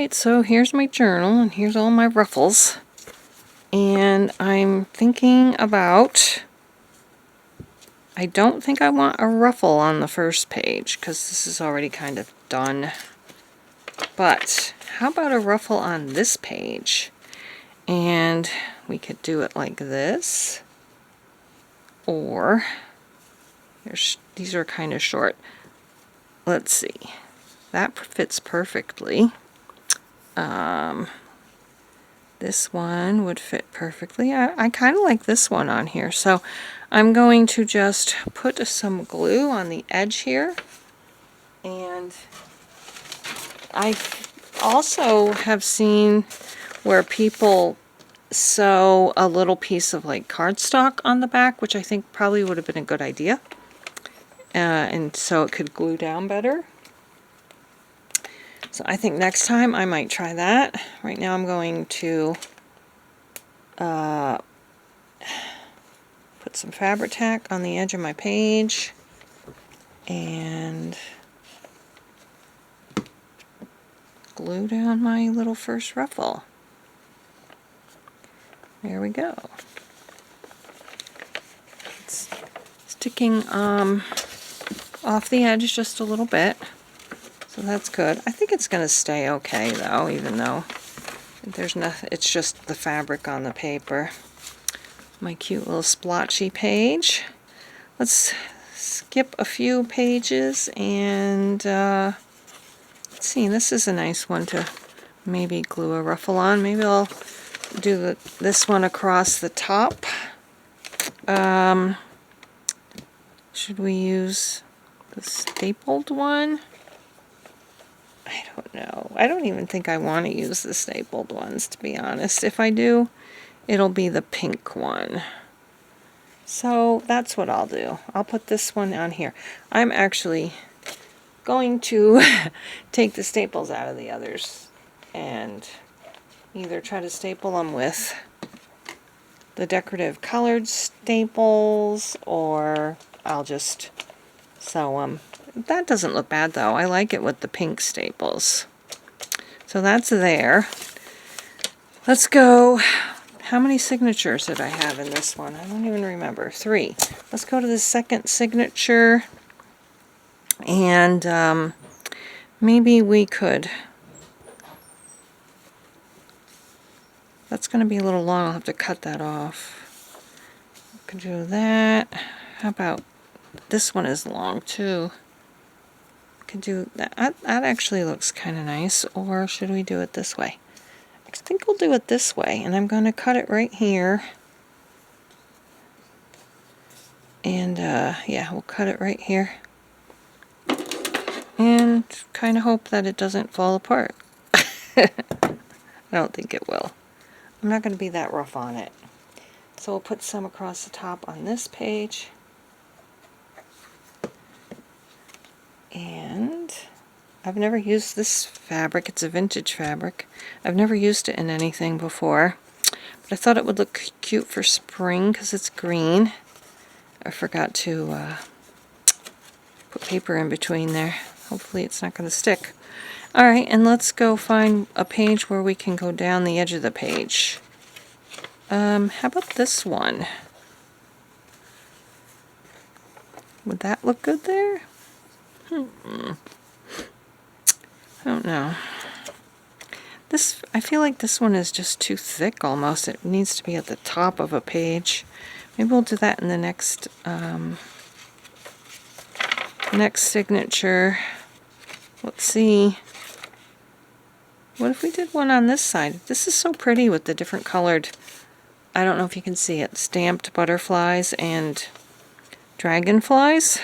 Alright, so here's my journal and here's all my ruffles. And I'm thinking about, I don't think I want a ruffle on the first page because this is already kind of done. But how about a ruffle on this page? And we could do it like this. Or, these are kind of short. Let's see. That fits perfectly. This one would fit perfectly. I kind of like this one on here. So I'm going to just put some glue on the edge here. And I also have seen where people sew a little piece of like cardstock on the back, which I think probably would have been a good idea. And so it could glue down better. So I think next time I might try that. Right now I'm going to put some fabric tack on the edge of my page and glue down my little first ruffle. There we go. It's sticking off the edge just a little bit. So that's good. I think it's going to stay okay though, even though there's nothing, it's just the fabric on the paper. My cute little splotchy page. Let's skip a few pages and let's see, this is a nice one to maybe glue a ruffle on. Maybe I'll do this one across the top. Should we use the stapled one? I don't know. I don't even think I want to use the stapled ones, to be honest. If I do, it'll be the pink one. So that's what I'll do. I'll put this one on here. I'm actually going to take the staples out of the others and either try to staple them with the decorative colored staples, or I'll just sew them. That doesn't look bad though. I like it with the pink staples. So that's there. Let's go. How many signatures did I have in this one? I don't even remember. 3. Let's go to the second signature. And maybe we could. That's going to be a little long. I'll have to cut that off. We could do that. How about this one is long too. Could do that. That actually looks kind of nice. Or should we do it this way? I think we'll do it this way, and I'm going to cut it right here. And yeah, we'll cut it right here. And kind of hope that it doesn't fall apart. I don't think it will. I'm not going to be that rough on it. So we'll put some across the top on this page. And I've never used this fabric. It's a vintage fabric. I've never used it in anything before. But I thought it would look cute for spring because it's green. I forgot to put paper in between there. Hopefully it's not going to stick. Alright, and let's go find a page where we can go down the edge of the page. How about this one? Would that look good there? I don't know. This, I feel like this one is just too thick almost. It needs to be at the top of a page. Maybe we'll do that in the next signature. Let's see. What if we did one on this side? This is so pretty with the different colored, I don't know if you can see it, stamped butterflies and dragonflies.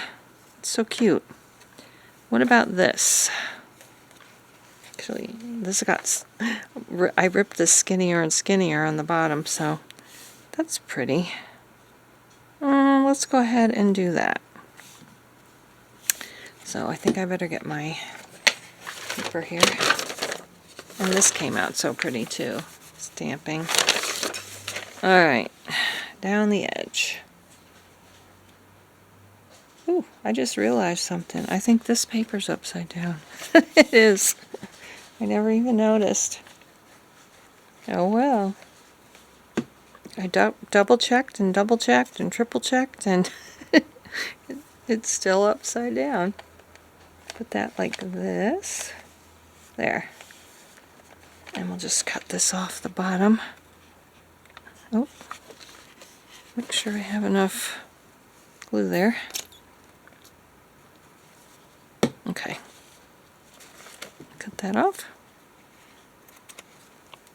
It's so cute. What about this? Actually, this got, I ripped this skinnier and skinnier on the bottom, so that's pretty. Let's go ahead and do that. So I think I better get my paper here. And this came out so pretty too. Stamping. Alright, down the edge. Ooh, I just realized something. I think this paper's upside down. It is. I never even noticed. Oh well. I double checked and triple checked, and it's still upside down. Put that like this. There. And we'll just cut this off the bottom. Oh, make sure I have enough glue there. Okay. Cut that off.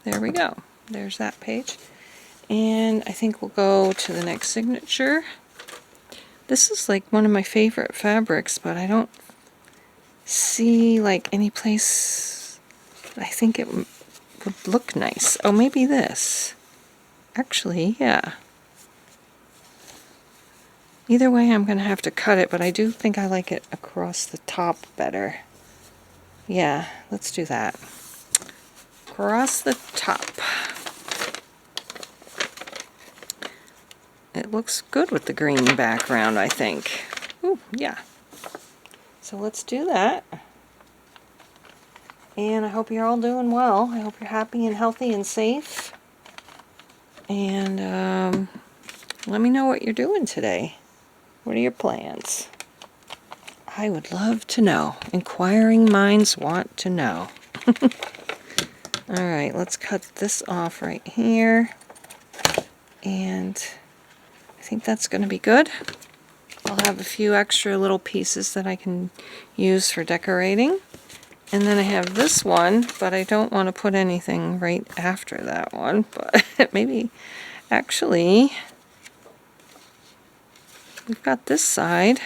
There we go. There's that page. And I think we'll go to the next signature. This is like one of my favorite fabrics, but I don't see like any place I think it would look nice. Oh, maybe this. Actually, yeah. Either way, I'm going to have to cut it, but I do think I like it across the top better. Yeah, let's do that. Across the top. It looks good with the green background, I think. Ooh, yeah. So let's do that. And I hope you're all doing well. I hope you're happy and healthy and safe. And let me know what you're doing today. What are your plans? I would love to know. Inquiring minds want to know. Alright, let's cut this off right here. And I think that's going to be good. I'll have a few extra little pieces that I can use for decorating. And then I have this one, but I don't want to put anything right after that one. But maybe, actually, we've got this side.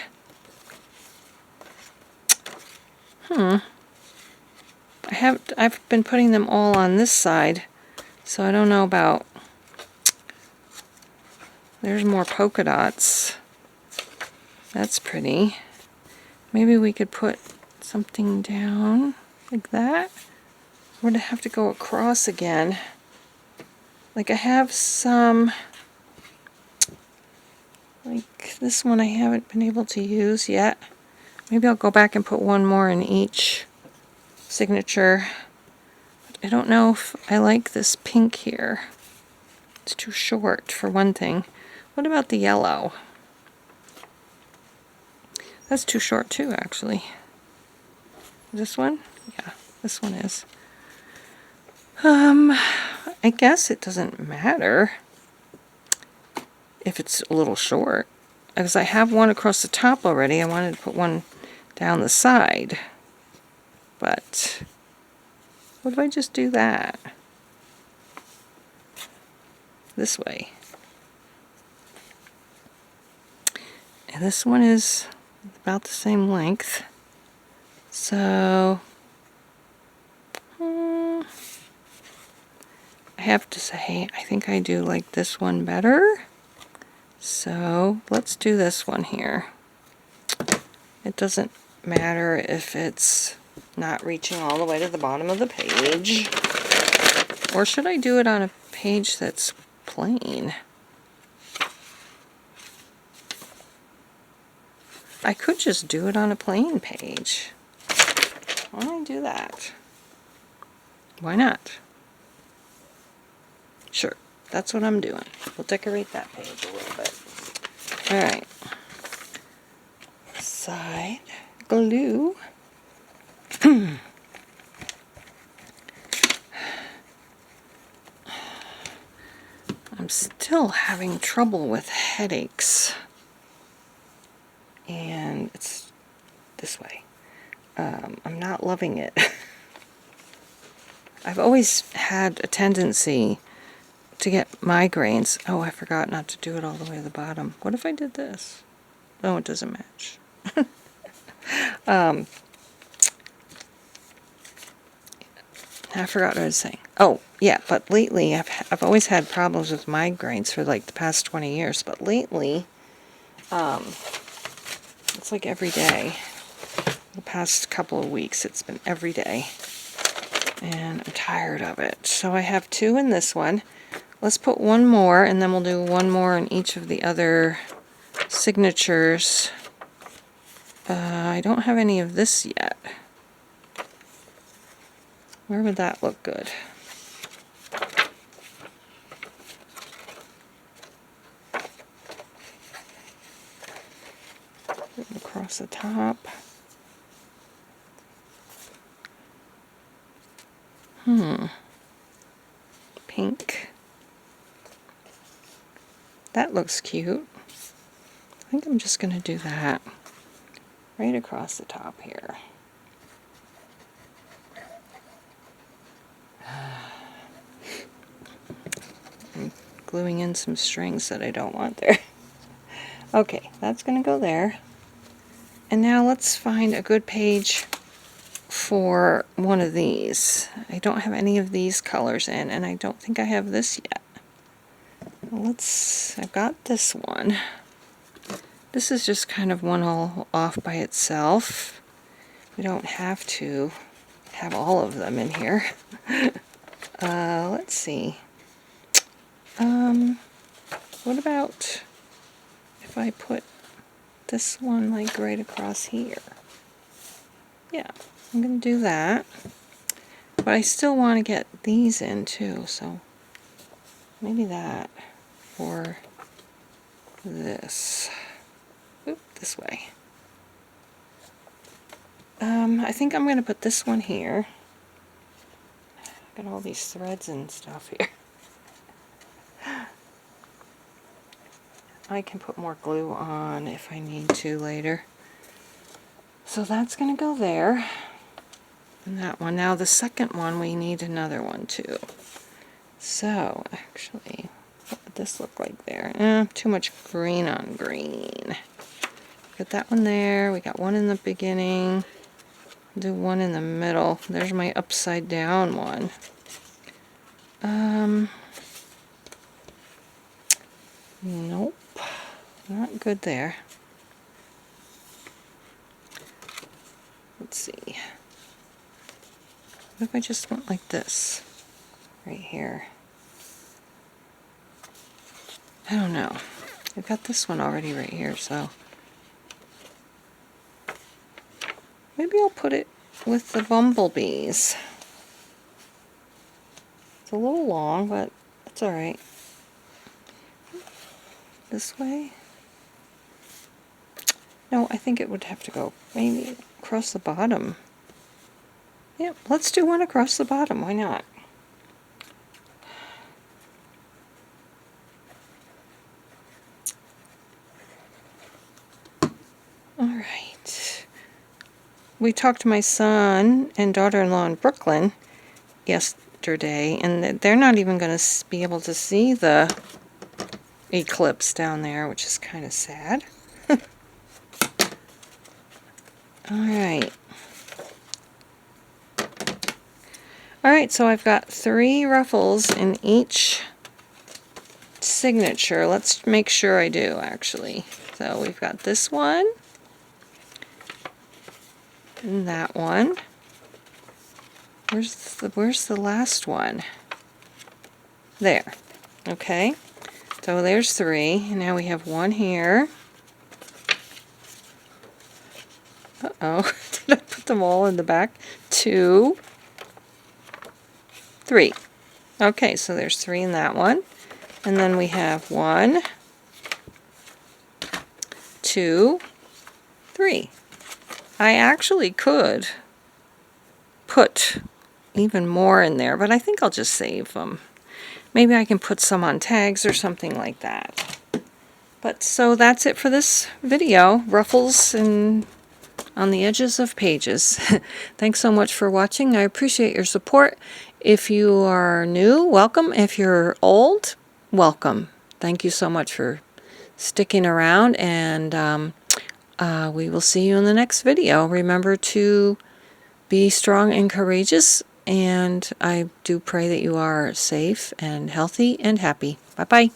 I've been putting them all on this side, so I don't know about... There's more polka dots. That's pretty. Maybe we could put something down like that. We're going to have to go across again. Like I have some, like this one I haven't been able to use yet. Maybe I'll go back and put one more in each signature. But I don't know if I like this pink here. It's too short for one thing. What about the yellow? That's too short too, actually. This one? Yeah, this one is. I guess it doesn't matter if it's a little short. Because I have one across the top already. I wanted to put one down the side. But what if I just do that? This way. And this one is about the same length. So I have to say, I think I do like this one better. So let's do this one here. It doesn't matter if it's not reaching all the way to the bottom of the page. Or should I do it on a page that's plain? I could just do it on a plain page. Why don't I do that? Why not? Sure, that's what I'm doing. We'll decorate that page a little bit. Alright. Side glue. I'm still having trouble with headaches. And it's this way. I'm not loving it. I've always had a tendency to get migraines. Oh, I forgot not to do it all the way to the bottom. What if I did this? No, it doesn't match. I forgot what I was saying. Oh, yeah, but lately I've always had problems with migraines for like the past 20 years, but lately it's like every day. The past couple of weeks it's been every day. And I'm tired of it. So I have two in this one. Let's put one more, and then we'll do one more in each of the other signatures. I don't have any of this yet. Where would that look good? Across the top. Pink. That looks cute. I think I'm just going to do that right across the top here. I'm gluing in some strings that I don't want there. Okay, that's going to go there. And now let's find a good page for one of these. I don't have any of these colors in, and I don't think I have this yet. I've got this one. This is just kind of one all off by itself. We don't have to have all of them in here. Let's see. What about if I put this one like right across here? Yeah, I'm going to do that. But I still want to get these in too, so maybe that or this. Oop, this way. I think I'm going to put this one here. Got all these threads and stuff here. I can put more glue on if I need to later. So that's going to go there. And that one. Now the second one, we need another one too. So actually, what would this look like there? Too much green on green. Got that one there. We got one in the beginning. Do one in the middle. There's my upside down one. Nope. Not good there. Let's see. What if I just went like this? Right here. I don't know. I've got this one already right here, so maybe I'll put it with the bumblebees. It's a little long, but it's alright. This way? No, I think it would have to go maybe across the bottom. Yep, let's do one across the bottom. Why not? Alright. We talked to my son and daughter-in-law in Brooklyn yesterday, and they're not even going to be able to see the eclipse down there, which is kind of sad. Alright. Alright, so I've got 3 ruffles in each signature. Let's make sure I do, actually. So we've got this one, and that one. Where's the last one? There. Okay. So there's 3, and now we have one here. Uh-oh, did I put them all in the back? 2, 3. Okay, so there's 3 in that one. And then we have 1, 2, 3. I actually could put even more in there, but I think I'll just save them. Maybe I can put some on tags or something like that. But so that's it for this video. Ruffles and on the edges of pages. Thanks so much for watching. I appreciate your support. If you are new, welcome. If you're old, welcome. Thank you so much for sticking around, and we will see you in the next video. Remember to be strong and courageous, and I do pray that you are safe and healthy and happy. Bye-bye.